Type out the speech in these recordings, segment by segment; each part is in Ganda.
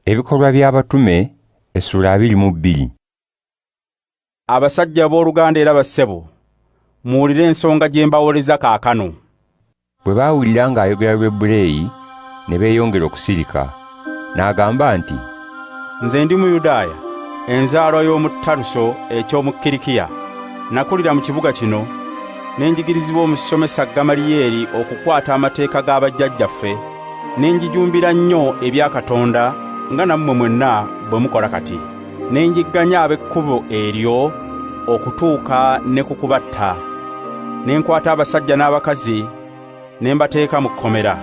Ebikolwa by'Abatume Essuula 22. Abasajja b'Oluganda era bassebo, muwulire ensonga gye mbawoleza kaakano. Bwe baawulira ng'ayogera Lwebbuleeyi ne beeyongera okusirika, n'agamba nti, Nze ndi Muyudaaya, enzaalwa y'omu Taluso eky'omu Kirikiya. Nakulira mu kibuga kino, ne njigirizibwa omusomesa Gamaliyeeri okukwata amateeka g'abajjajjaffe, ne njijumbira nnyo ebya Katonda nga nammwe mwenna bwe mukola kati. Ne njigganya ab'ekkubo eryo okutuuka ne ku kubatta. Ne nkwata abasajja n'abakazi ne mbateeka mu kkomera.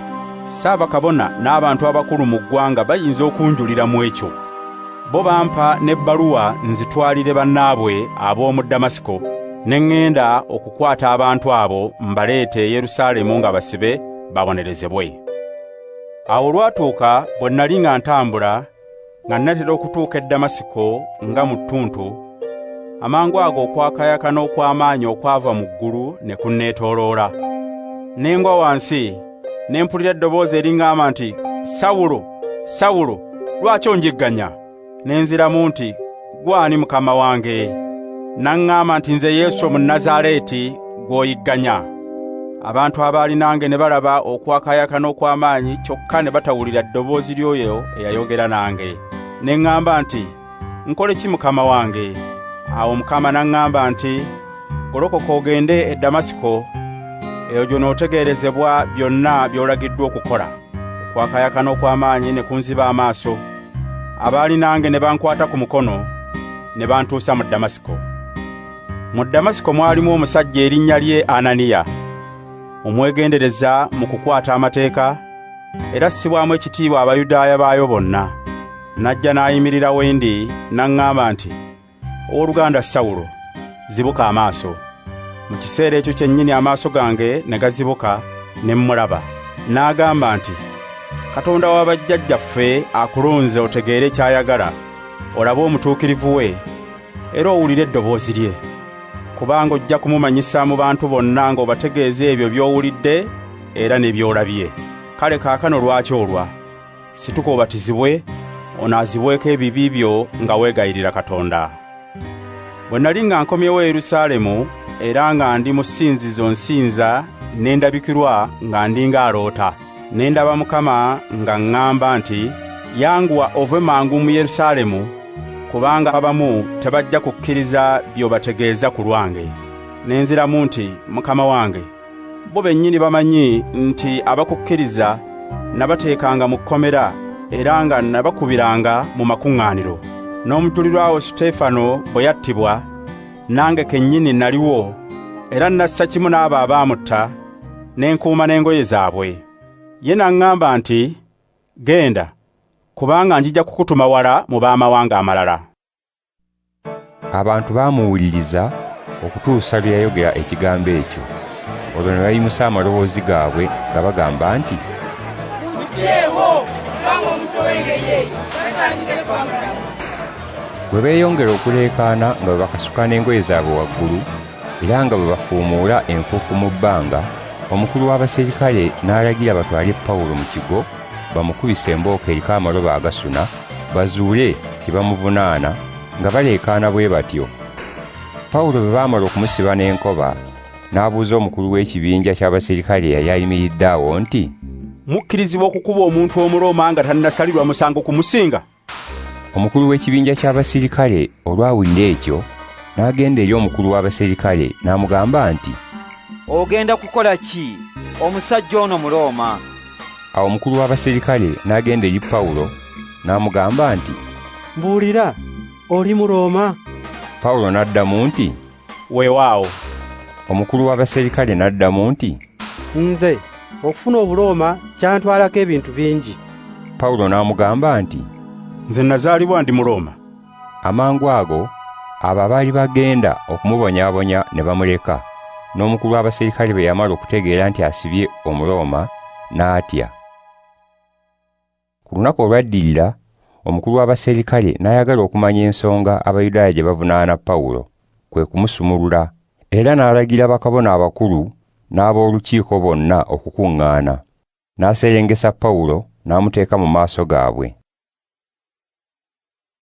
Ssaabakabona n'abantu abakulu mu ggwanga bayinza okunjulira mu ekyo. Bo bampa n'ebbaluwa nzitwalire bannaabwe ab'omu Damasiko, ne ŋŋenda okukwata abantu abo mbaleete e Yerusaalemu nga basibe babonerezebwe. Awo olwatuuka bwe nnali nga ntambula, nga nnatera okutuuka e Damasiko nga mu ttuntu, amangu ago okwakayakana okw'amaanyi okwava mu ggulu ne kunneetooloola. Ne ngwa wansi, ne mpulira eddoboozi eriŋŋamba nti, Sawulo, Sawulo, lwaki onjigganya? Ne nziramu nti, Ggwe ani Mukama wange? N'aŋŋamba nti, Nze Yesu Omunnazaaleeti gw'oyigganya. Abantu abaali nange ne balaba okwakayakana okw'amaanyi kyokka ne batawulira ddoboozi ly'oyo eyayogera nange. Ne ŋŋamba nti, Nkole ki Mukama wange? Awo Mukama n'aŋŋamba nti, Golokoka ogende e Damasiko, eyo gy'onootegeerezebwa byonna by'olagiddwa okukola. Okwakayakana okw'amaanyi ne kunziba amaaso. Abaali nange ne bankwata ku mukono ne bantuusa mu Damasiko. Mu Damasiko mwalimu omusajja erinnya lye Ananiya, omwegendereza mu kukwata amateeka, era assibwamu ekitiibwa Abayudaaya baayo bonna. N'ajja n'ayimirira wendi n'aŋŋamba nti, Owooluganda Sawulo, zibuka amaaso. Mu kiseera ekyo kyennyini amaaso gange ne gazibuka ne mmulaba. N'agamba nti, Katonda w'abajjajjaffe akulonze otegeere ky'ayagala, olabe omutuukirivu we, era owulire eddoboozi lye. Kubanga ojja kumumanyisa mu bantu bonna ng'obategeeza ebyo by'owulidde era ne by'olabye. Kale kaakano lwaki olwa? Situka obatizibwe, onaazibweko ebibi byo nga weegayirira Katonda. Bwe nnali nga nkomyewo e Yerusaalemu era nga ndi mu ssinzizo nsinza, ne ndabikirwa nga ndi ng'aloota. Ne ndaba Mukama nga ŋŋamba nti, Yanguwa ove mangu mu Yerusaalemu, kubanga abamu tebajja kukkiriza by'obategeeza ku lwange. Ne nziramu nti, Mukama wange, bo bennyini bamanyi nti abakukkiriza nabateekanga mu kkomera era nga nabakubiranga mu makuŋŋaaniro. N'omujulirwa wo Suteefano bwe yattibwa, nange kennyini naliwo, era nassa kimu n'abo abaamutta, ne nkuuma n'engoye zaabwe. Ye n'aŋŋamba nti, Genda, kubanga njija kukutuma wala mu baamawanga amalala. Abantu baamuwuliriza okutuusa lwe yayogera ekigambo ekyo. Olwo ne bayimusa amaloboozi gaabwe nga bagamba nti, Mutyewo, kubanga omutwe w'engeye tasangire kwamulamu. Bwe beeyongera okuleekaana nga bwe bakasuka n'engoye zaabwe waggulu, era nga bwe bafuumuula enfuufu mu bbanga, omukulu w'abaserikale n'alagira batwale Pawulo mu kigo, bamukubise embooko eriko amaloba agasuna, bazuule kye bamuvunaana, nga baleekaana bwe batyo. Pawulo bwe baamala okumusiba n'enkoba, n'abuuza omukulu w'ekibinja ky'abaserikale eyali ayimiridde awo nti, Mukkirizibwa okukuba omuntu Omuroma nga tannasalirwa musango kumusinga? Omukulu w'ekibinja ky'abaserikale olwawulira ekyo, n'agenda eri omukulu w'abaserikale n'amugamba nti, Ogenda kukola ki? Omusajja ono Mulooma. Awo omukulu w'abaserikale n'agenda eri Pawulo n'amugamba nti, Mbuulira, oli Mulooma? Pawulo n'addamu nti, Weewaawo. Omukulu w'abaserikale n'addamu nti, Nze okufuna Obulooma kyantwalako ebintu bingi. Pawulo n'amugamba nti, Nze nazaalibwa ndi Mulooma. Amangu ago abo abaali bagenda okumubonyaabonya ne bamuleka. N'omukulu w'abaserikale bwe yamala okutegeera nti asibye Omulooma, n'atya. Ku lunaku olwaddirira, omukulu w'abaserikale n'ayagala okumanya ensonga Abayudaaya gye bavunaana Pawulo, kwe kumusumulula, era n'alagira bakabona abakulu n'ab'olukiiko bonna okukuŋŋaana. N'aserengesa Pawulo n'amuteeka mu maaso gaabwe.